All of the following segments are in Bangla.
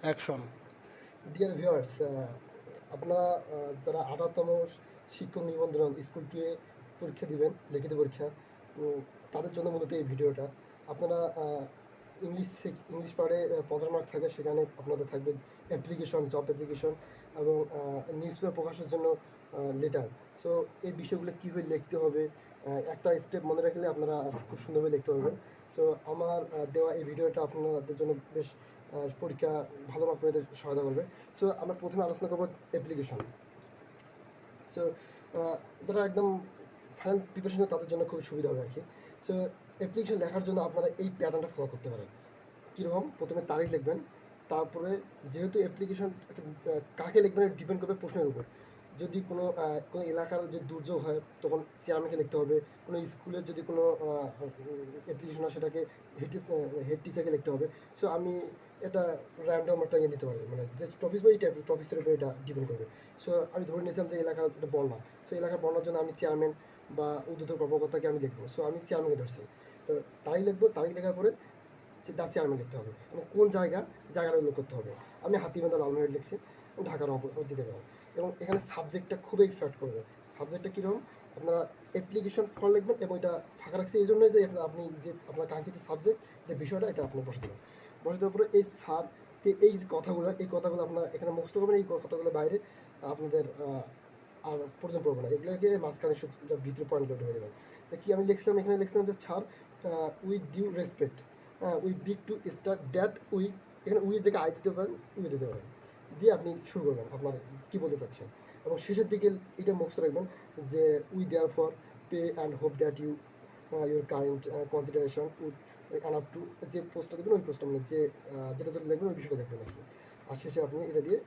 অ্যাকশন। ডিয়ার ভিউয়ার্স, আপনারা যারা 18তম শিক্ষক নিবন্ধন স্কুল টুয়ে পরীক্ষা দিবেন, লিখিত পরীক্ষা, তাদের জন্য মূলত এই ভিডিওটা। আপনারা ইংলিশ পারে 50 মার্ক থাকে, সেখানে আপনাদের থাকবে অ্যাপ্লিকেশন, জব অ্যাপ্লিকেশন এবং নিউজ পেপার প্রকাশের জন্য লেটার। সো এই বিষয়গুলো কীভাবে লিখতে হবে, একটা স্টেপ মনে রাখলে আপনারা খুব সুন্দরভাবে লিখতে পারবেন। সো আমার দেওয়া এই ভিডিওটা আপনাদের জন্য বেশ পরীক্ষা ভালো মার্ক পেতে সহায়তা করবে। সো আমরা প্রথমে আলোচনা করবো অ্যাপ্লিকেশন। সো যারা একদম ফাইনাল প্রিপারেশন তাদের জন্য খুবই সুবিধা হবে আর কি। সো অ্যাপ্লিকেশন লেখার জন্য আপনারা এই প্যাটার্নটা ফলো করতে পারেন। কীরকম? প্রথমে তারিখ লিখবেন, তারপরে যেহেতু অ্যাপ্লিকেশন কাকে লিখবেন ডিপেন্ড করবে প্রশ্নের উপর। যদি কোনো এলাকার যদি দুর্যোগ হয় তখন চেয়ারম্যানকে লিখতে হবে। কোনো স্কুলের যদি কোনো অ্যাপ্লিকেশন হয় সেটাকে হেড টিচারকে লিখতে হবে। সো আমি এটা র্যান্ডম একটা ইয়ে নিতে পারি, মানে যে টপিক বা এই টপিক্সের উপরে এটা ডিপেন্ড করবে। সো আমি ধরে নিয়েছিলাম যে এলাকার একটা বন্যা, সো এলাকার বন্যার জন্য আমি চেয়ারম্যান বা উদ্যোগ কর্মকর্তাকে আমি লিখবো। সো আমি চেয়ারম্যানকে ধরছি, তো তারিখ লিখবো, তারিখ লেখার পরে তার চেয়ারম্যান লিখতে হবে এবং কোন জায়গাটা উল্লেখ করতে হবে। আমি হাতিবান্ধা লালমনিরহাট লিখছি, ঢাকার দিতে পারবো। এবং এখানে সাবজেক্টটা খুবই ইফেক্ট করবে। সাবজেক্টটা কীরকম? আপনারা অ্যাপ্লিকেশন ফর লিখবেন এবং এটা ফাঁকা রাখছি এই জন্যই যে আপনি যে আপনার কাঙ্ক্ষিত সাবজেক্ট যে বিষয়টা এটা আপনি বসে দেবেন। বসে দেওয়ার পরে এই এই যে কথাগুলো আপনার এখানে মুখস্থ করবেন। এই কথাগুলো বাইরে আপনাদের আর প্রয়োজন পড়বে না, এগুলোকে মাঝখানে ভিতরে পয়েন্ট আউট হয়ে যাবে। তা কি আমি লিখছিলাম? এখানে লিখছিলাম যে sir, with due respect, we beg to state that we, এখানে উইয়ের জায়গায় আই দিতে পারেন, উই দিতে পারেন, দিয়ে আপনি শুরু করবেন আপনার কী বলতে চাচ্ছেন। এবং শেষের দিকে এটা মুখস্থ রাখবেন যে we therefore pray and hope that your kind consideration would enough to, যে পোস্টটা দেবেন ওই পোস্টটা মানে যেটা লিখবেন ওই বিষয়টা দেখবেন আর কি। আর শেষে আপনি এটা দিয়ে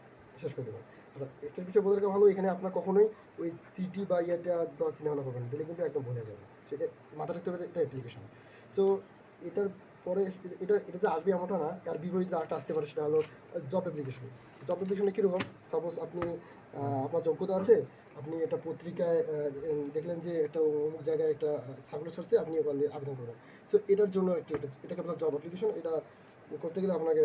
শেষ করে দেবেন। আর একটা বিষয় বলে রাখা ভালো, এখানে আপনার কখনোই ওই সিটি বা ইয়েটা দেওয়ার চিন্তাভাবনা করবেন, দিলে কিন্তু একদম ভুলে যাবেন। সেটা মাথা রাখতে হবে, এটা অ্যাপ্লিকেশন। সো এটার পরে এটাতে আসবে এমনটা না, আর বিপরীতে আরেকটা আসতে পারে, সেটা হলো জব অ্যাপ্লিকেশন। জব অ্যাপ্লিকেশনে কীরকম? সাপোজ আপনি আপনার যোগ্যতা আছে, আপনি একটা পত্রিকায় দেখলেন যে একটা অমুক জায়গায় একটা সার্কুলার ছাড়ছে, আপনি ওখান দিয়ে আবেদন করবেন। সো এটার জন্য এটাকে আপনার জব অ্যাপ্লিকেশন। এটা করতে গেলে আপনাকে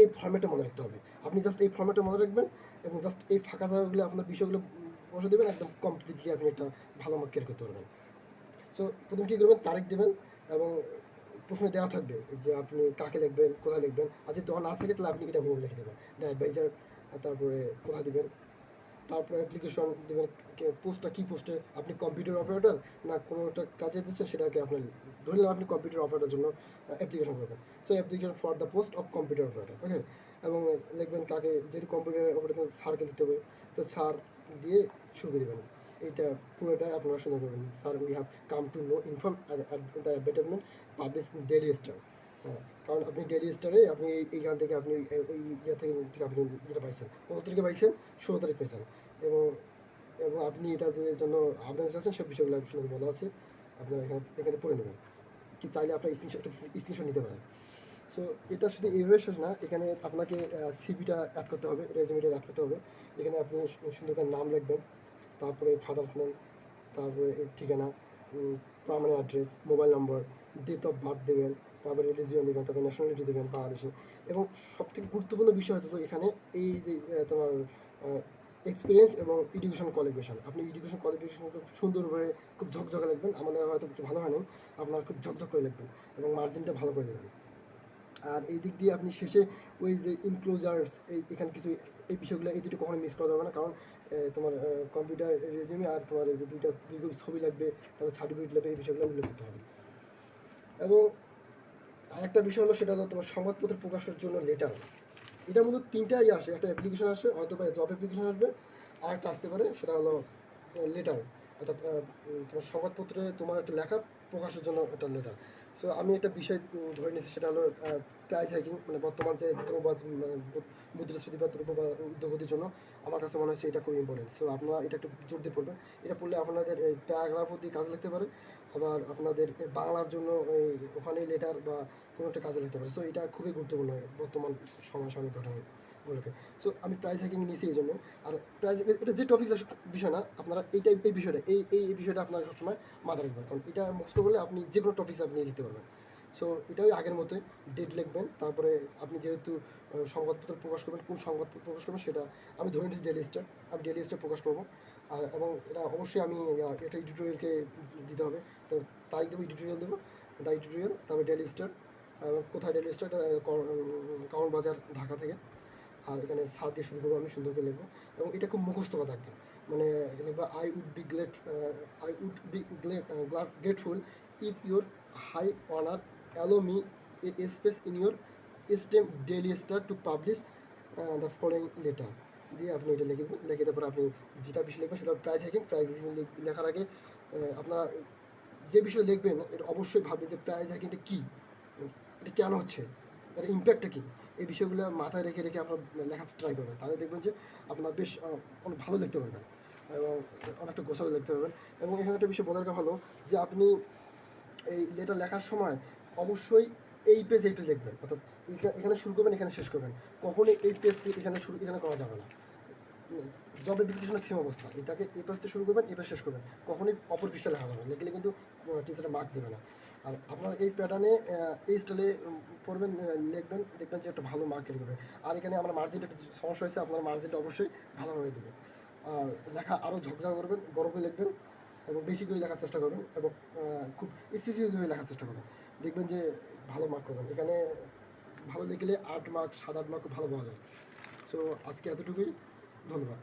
এই ফর্ম্যাটটা মনে রাখতে হবে। আপনি জাস্ট এই ফর্ম্যাটটা মনে রাখবেন এবং জাস্ট এই ফাঁকা জায়গাগুলো আপনার বিষয়গুলো বসে দেবেন, একদম কমপ্লিটলি আপনি একটা ভালো মার্ক ক্লিয়ার করতে পারবেন। সো প্রথমে কী করবেন? তারিখ দেবেন এবং প্রশ্নে দেওয়া থাকবে যে আপনি কাকে লিখবেন, কোথায় লিখবেন। আর যদি দেওয়া না থাকে তাহলে আপনি এটা ভুল লিখে দেবেন, দ্য অ্যাডভাইজার, তারপরে কোথায় দেবেন, তারপরে অ্যাপ্লিকেশন দেবেন। পোস্টটা কী পোস্টে, আপনি কম্পিউটার অপারেটর না কোনো একটা কাজে দিচ্ছেন, সেটাকে আপনার ধরে নিলাম আপনি কম্পিউটার অপারেটরের জন্য অ্যাপ্লিকেশন করবেন। So application for the post of computer operator, okay. এবং লিখবেন কাকে, যদি কম্পিউটার অপারেটর স্যারকে দিতে হবে, তো স্যার দিয়ে শুরু করে দেবেন। এইটা পুরোটাই আপনারা শুনে করবেন। Sir, we have come to know inform the advertisement publish Daily Star. হ্যাঁ, কারণ আপনি ডেইলি স্টারে আপনি এইখান থেকে আপনি ওই ইয়ে থেকে আপনি যেটা পাইছেন, কত তারিখে পাইছেন? 16 তারিখ পাইছেন। এবং এবং আপনি এটা যে জন্য আবেদন চাচ্ছেন সব বিষয়গুলো শুনে বলা আছে, আপনারা এখানে পড়ে নেবেন। কি চাইলে আপনার স্ক্রিনশট নিতে পারেন। সো এটা শুধু এইভাবে শেষ না, এখানে আপনাকে সিভিটা অ্যাড করতে হবে, রেজুমেটা অ্যাড করতে হবে। এখানে আপনি সুন্দর করে নাম লিখবেন, তারপরে ফাদার্স নেম, তারপরে ঠিকানা, permanent address, mobile number, date of birth দেবেন, তারপরে রিলিজিয়ন দেবেন, তারপরে ন্যাশনালিটি দেবেন বাংলাদেশে। এবং সবথেকে গুরুত্বপূর্ণ বিষয় হলো এখানে এই যে তোমার এক্সপিরিয়েন্স এবং এডুকেশন কোয়ালিফিকেশন। আপনি এডুকেশন কোয়ালিফিকেশন খুব সুন্দরভাবে খুব ঝকঝকে লিখবেন, আমাদের হয়তো একটু ভালো হয় না, আপনার খুব ঝকঝক করে লিখবেন এবং মার্জিনটা ভালো করে দেবেন। আর এই দিক দিয়ে আপনি শেষে ওই যে ইনক্লোজার্স, এখানে কিছু এই বিষয়গুলো এই দুটো কখনো মিস করা যাবে না, কারণ তোমার কম্পিউটার রেজিউমে আর তোমার এই যে দুই কপি ছবি লাগবে, তারপর সার্টিফিকেট লাগবে, এই বিষয়গুলো উল্লেখ করতে হবে। এবং আরেকটা বিষয় হলো, সেটা হলো তোমার সংবাদপত্র প্রকাশের জন্য লেটার। এটা মূলত তিনটাই আসে, একটা অ্যাপ্লিকেশন আসে, হয়তো বা জব অ্যাপ্লিকেশন আসবে, আর একটা আসতে পারে সেটা হলো লেটার, অর্থাৎ তোমার সংবাদপত্রে তোমার একটা লেখা প্রকাশের জন্য একটা লেটার। সো আমি একটা বিষয় ধরে নিচ্ছি, সেটা হলো প্রাইস হাইকিং, মানে বর্তমান যে দ্রব্য মুদ্রাস্ফীতি বা দ্রব্য বা উদ্যোগতির জন্য আমার কাছে মনে হচ্ছে এটা খুব ইম্পর্টেন্ট। সো আপনারা এটা একটু জোর দিয়ে পড়বেন। এটা পড়লে আপনাদের এই প্যারাগ্রাফও দিয়ে কাজে লাগতে পারে, আবার আপনাদের বাংলার জন্য ওই ওখানেই লেটার বা কোনো একটা কাজে লাগতে পারে। সো এটা খুবই গুরুত্বপূর্ণ বর্তমান সমসাময়িক ঘটনাগুলোকে। সো আমি প্রাইস হ্যাকিং নিয়েছি এই জন্য। আর প্রাইস, এটা যে টপিক বিষয় না, আপনারা এই বিষয়টা আপনারা সবসময় মাথায় রাখবেন, কারণ এটা মুখস্থ করলে আপনি যে কোনো টপিক্স আপনি লিখতে পারবেন। সো এটাই আগের মতোই ডেট লিখবেন। তারপরে আপনি যেহেতু সংবাদপত্র প্রকাশ করবেন, কোন সংবাদপত্র প্রকাশ করবেন সেটা আমি ধরে নিচ্ছি ডেইলি স্টার, আমি ডেইলি স্টার প্রকাশ করবো। আর এবং এটা অবশ্যই আমি এটা এডিটোরিয়ালকে দিতে হবে, তো তাই দেবো, এডিটোরিয়াল দেবো, দ্য এডিটোরিয়াল, তারপরে ডেইলি স্টার। কোথায় ডেইলি স্টার? কারণ বাজার, ঢাকা থেকে। আর এখানে সাত দিয়ে শুরু করবো, আমি সুন্দর করে লিখবো এবং এটা খুব মুখস্থ কথা একদম, মানে লিখবো I would be grateful if your high honour allow me a space in your esteemed Daily Star to publish the following letter দিয়ে আপনি এটা লিখে দেবেন। লিখে দেওয়ার পর আপনি যেটা বিষয় লিখবেন সেটা প্রাইস হাইকিং লেখার আগে আপনারা যে বিষয়ে লিখবেন এটা অবশ্যই ভাববেন যে প্রাইস হাইকিংটা কী, এটা কেন হচ্ছে, এর ইম্প্যাক্টটা কী, এই বিষয়গুলো মাথায় রেখে রেখে আপনার লেখা ট্রাই করবেন। তাহলে দেখবেন যে আপনার বেশ অনেক ভালো লিখতে পারবেন এবং অনেকটা গোছালো লিখতে পারবেন। এবং এখানে একটা বিষয় বলার রাখা ভালো যে আপনি এই লেটার লেখার সময় অবশ্যই এই পেজ লিখবেন, অর্থাৎ এখানে শুরু করবেন, এখানে শেষ করবেন। কখনোই এই পেজ থেকে এখানে করা যাবে না। জব অ্যাপ্লিকেশনের সেম অবস্থা, এটাকে এই পেজ থেকে শুরু করবেন, এই পেজ শেষ করবেন, কখনোই অপর পৃষ্ঠা লেখা যাবে না, লিখলে কিন্তু টিচারের মার্ক দেবে না। আর আপনার এই প্যাটার্নে এই স্টাইলে পড়বেন, লিখবেন, দেখবেন যে একটা ভালো মার্ক ক্যারি করবে। আর এখানে আমার মার্জিনটা একটু সমস্যা হয়েছে, আপনার মার্জিনটা অবশ্যই ভালোভাবে দেবে। আর লেখা আরও ঝকঝক করবেন, বড় করে লিখবেন এবং বেশি করে লেখার চেষ্টা করবেন এবং খুব স্পেসিফিকভাবে লেখার চেষ্টা করবেন, দেখবেন যে ভালো মার্ক করবেন। এখানে ভালো লিখলে 8 মার্ক, 7-8 মার্ক খুব ভালো পাওয়া যায়। সো আজকে এতটুকুই, ধন্যবাদ।